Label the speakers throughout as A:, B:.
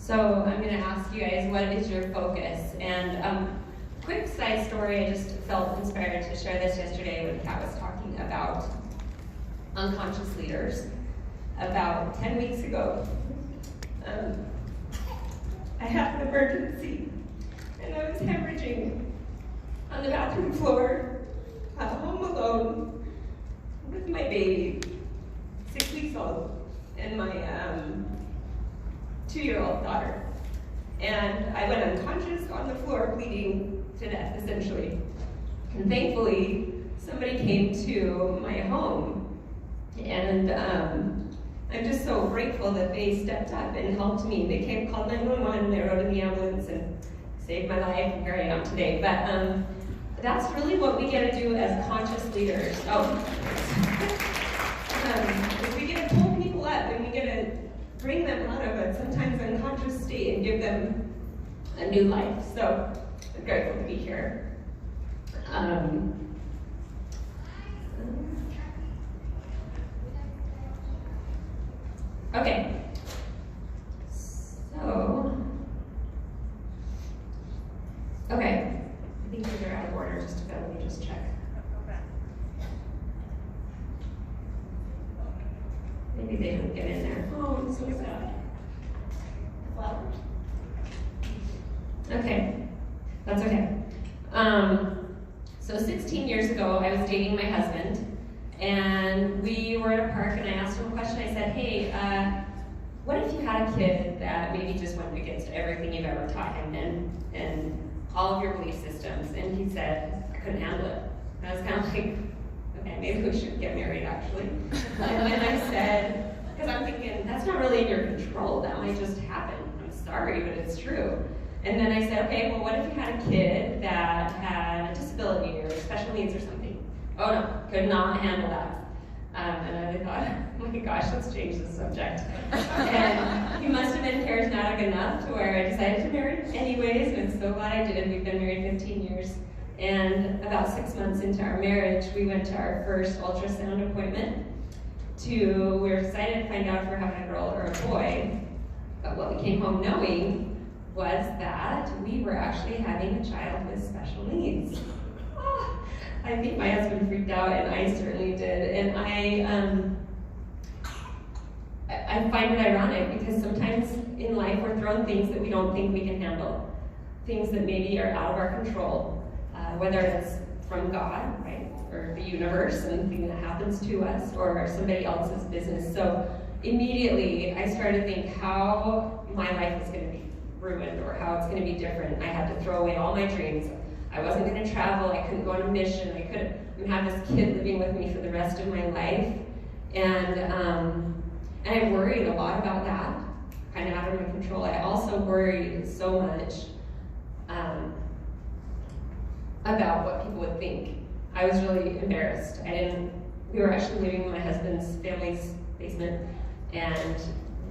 A: So I'm going to ask you guys, what is your focus? And quick side story, I just felt inspired to share this yesterday when Kat was talking about unconscious leaders. About 10 weeks ago, I had an emergency, and I was hemorrhaging on the bathroom floor, home alone, with my baby, 6 weeks old, and my 2-year-old daughter. And I went unconscious on the floor, bleeding to death, essentially. And thankfully, somebody came to my home, and I'm just so grateful that they stepped up and helped me. They came, called 911, and they rode in the ambulance and saved my life, and here I am today. But that's really what we get to do as conscious leaders. We get to pull people up, and we get to bring them out of a sometimes unconscious state and give them a new life. So I'm grateful to be here. Okay. Okay. I think these are out of order. Let me just check. Maybe they didn't get in there. Oh, I'm so sad. Flowers. Okay, that's okay. So 16 years ago, I was dating my husband, and we were at a park, and I asked him a question. I said, hey, what if you had a kid that maybe just went against everything you've ever taught him and all of your belief systems? And he said, I couldn't handle it. And I was kind of like, okay, maybe we should get married, actually. And then I said, because I'm thinking, that's not really in your control. That might just happen. I'm sorry, but it's true. And then I said, okay, well, what if you had a kid that had a disability or special needs or something? Oh, no, could not handle that. And I thought, oh my gosh, let's change the subject. And he must have been charismatic enough to where I decided to marry anyways, and I'm so glad I did. We've been married 15 years. And about 6 months into our marriage, we went to our first ultrasound appointment. We were excited to find out if we were having a girl or a boy. But what we came home knowing was that we were actually having a child with special needs. I think my husband freaked out, and I certainly did. And I find it ironic because sometimes in life we're thrown things that we don't think we can handle, things that maybe are out of our control, whether it's from God, right, or the universe, something that happens to us, or somebody else's business. So immediately I started to think how my life was going to be ruined or how it's going to be different. I had to throw away all my dreams. I wasn't going to travel. I couldn't go on a mission. I couldn't have this kid living with me for the rest of my life. And I worried a lot about that, kind of out of my control. I also worried so much about what people would think. I was really embarrassed. We were actually living in my husband's family's basement, and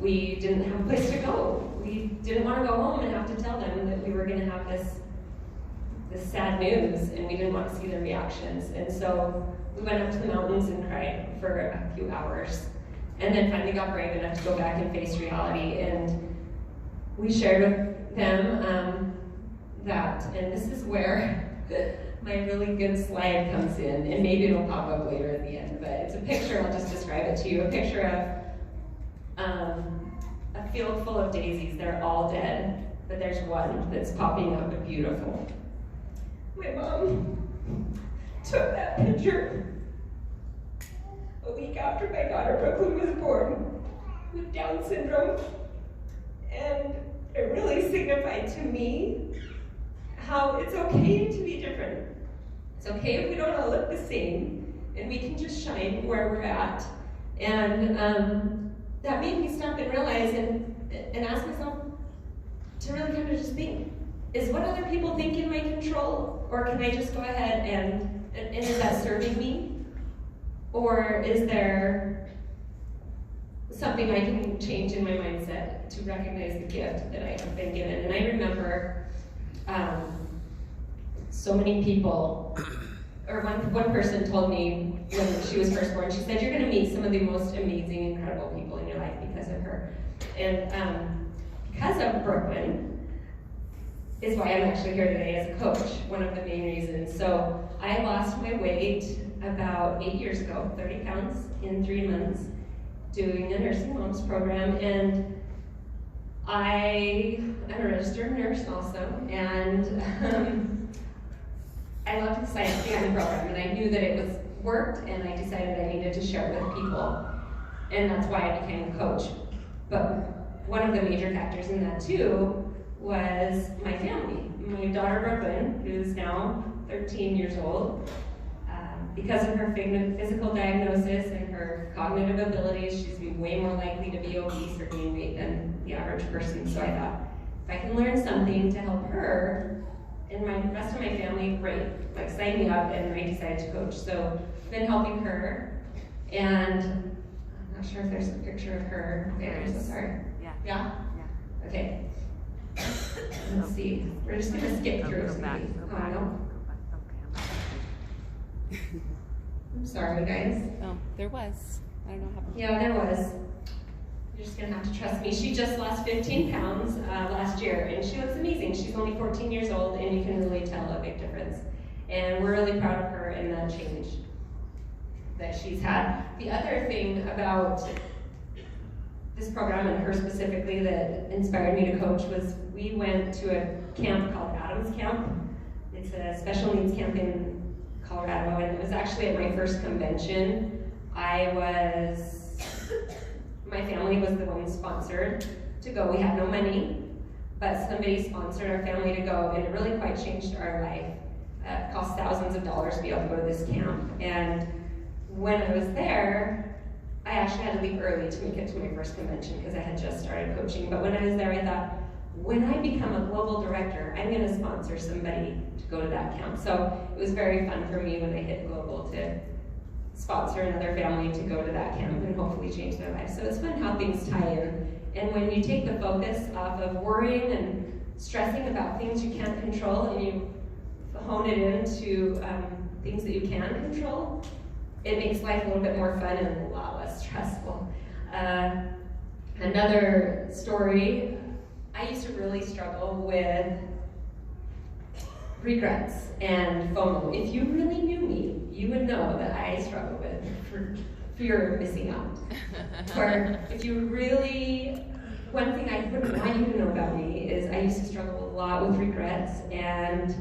A: we didn't have a place to go. We didn't want to go home and have to tell them that we were going to have this sad news, and we didn't want to see their reactions. And so we went up to the mountains and cried for a few hours, and then finally got brave enough to go back and face reality. And we shared with them that, and this is where my really good slide comes in, and maybe it'll pop up later at the end, but it's a picture. I'll just describe it to you. A picture of a field full of daisies. They're all dead, but there's one that's popping up, beautiful. My mom took that picture a week after my daughter Brooklyn was born with Down syndrome, and it really signified to me how it's okay to be different. It's okay if we don't all look the same, and we can just shine where we're at. And that made me stop and realize and ask myself to really kind of just think, is what other people think in my control? Or can I just go ahead and is that serving me? Or is there something I can change in my mindset to recognize the gift that I have been given? And I remember so many people, or one person told me when she was first born, she said, you're going to meet some of the most amazing, incredible people in your life because of her. And because of Brooklyn is why I'm actually here today as a coach, one of the main reasons. So I lost my weight about 8 years ago, 30 pounds in 3 months, doing a nursing moms program, and I am a registered nurse also, and I loved the science behind the program, and I knew that it was worked, and I decided I needed to share it with people, and that's why I became a coach. But one of the major factors in that too was my family. My daughter Brooklyn, who's now 13 years old, because of her physical diagnosis and her cognitive abilities, she's way more likely to be obese or gain weight than the average person. So I thought, if I can learn something to help her and the rest of my family, great. Like, sign me up, and I decided to coach. So I've been helping her, and I'm not sure if there's a picture of her. Okay, I'm so sorry.
B: Yeah.
A: Yeah?
B: Yeah.
A: Okay. Let's see. We're just going to skip through some of these. Oh, I know. I'm sorry, guys.
B: Oh, there was. I don't know how.
A: Yeah, there was. You're just gonna have to trust me. She just lost 15 pounds last year, and she looks amazing. She's only 14 years old, and you can really tell a big difference. And we're really proud of her and that change that she's had. The other thing about this program, and her specifically, that inspired me to coach was we went to a camp called Adams Camp. It's a special needs camp in Colorado, and it was actually at my first convention. My family was the one sponsored to go. We had no money, but somebody sponsored our family to go, and it really quite changed our life. It cost thousands of dollars to be able to go to this camp. And when I was there, I actually had to leave early to make it to my first convention because I had just started coaching. But when I was there, I thought, when I become a global director, I'm going to sponsor somebody to go to that camp. So it was very fun for me when I hit global to sponsor another family to go to that camp and hopefully change their life. So it's fun how things tie in. And when you take the focus off of worrying and stressing about things you can't control, and you hone it into things that you can control, it makes life a little bit more fun and a lot less stressful. Another story, I used to really struggle with regrets and FOMO. If you really knew me, you would know that I struggle with fear of missing out. Or if you really, one thing I wouldn't want you to know about me is I used to struggle a lot with regrets, and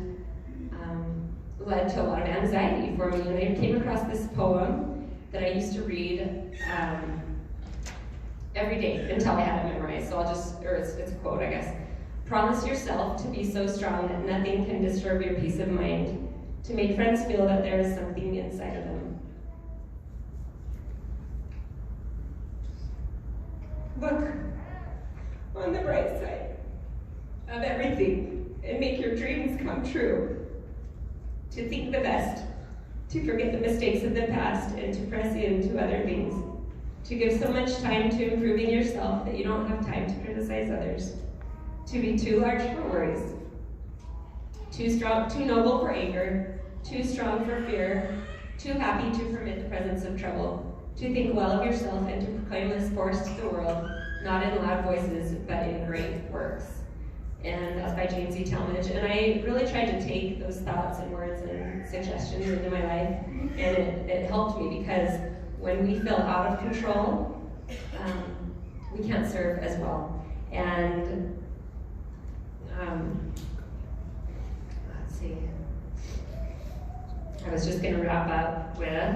A: led to a lot of anxiety for me. And I came across this poem that I used to read every day until I had it memorized. So it's a quote, I guess. Promise yourself to be so strong that nothing can disturb your peace of mind, to make friends feel that there is something inside of them. Look on the bright side of everything and make your dreams come true. To think the best, to forget the mistakes of the past, and to press into other things. To give so much time to improving yourself that you don't have time to criticize others. To be too large for worries, too strong, too noble for anger, too strong for fear, too happy to permit the presence of trouble. To think well of yourself and to proclaim this force to the world, not in loud voices, but in great works. And that's by Jane Z. Talmage. And I really tried to take those thoughts and words and suggestions into my life, and it helped me, because when we feel out of control, we can't serve as well. And let's see. I was just going to wrap up with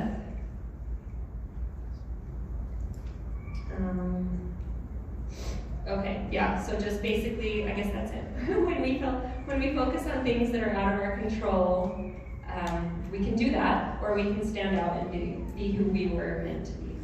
A: okay, yeah, so just basically, I guess that's it. when we focus on things that are out of our control, we can do that, or we can stand out and be who we were meant to be.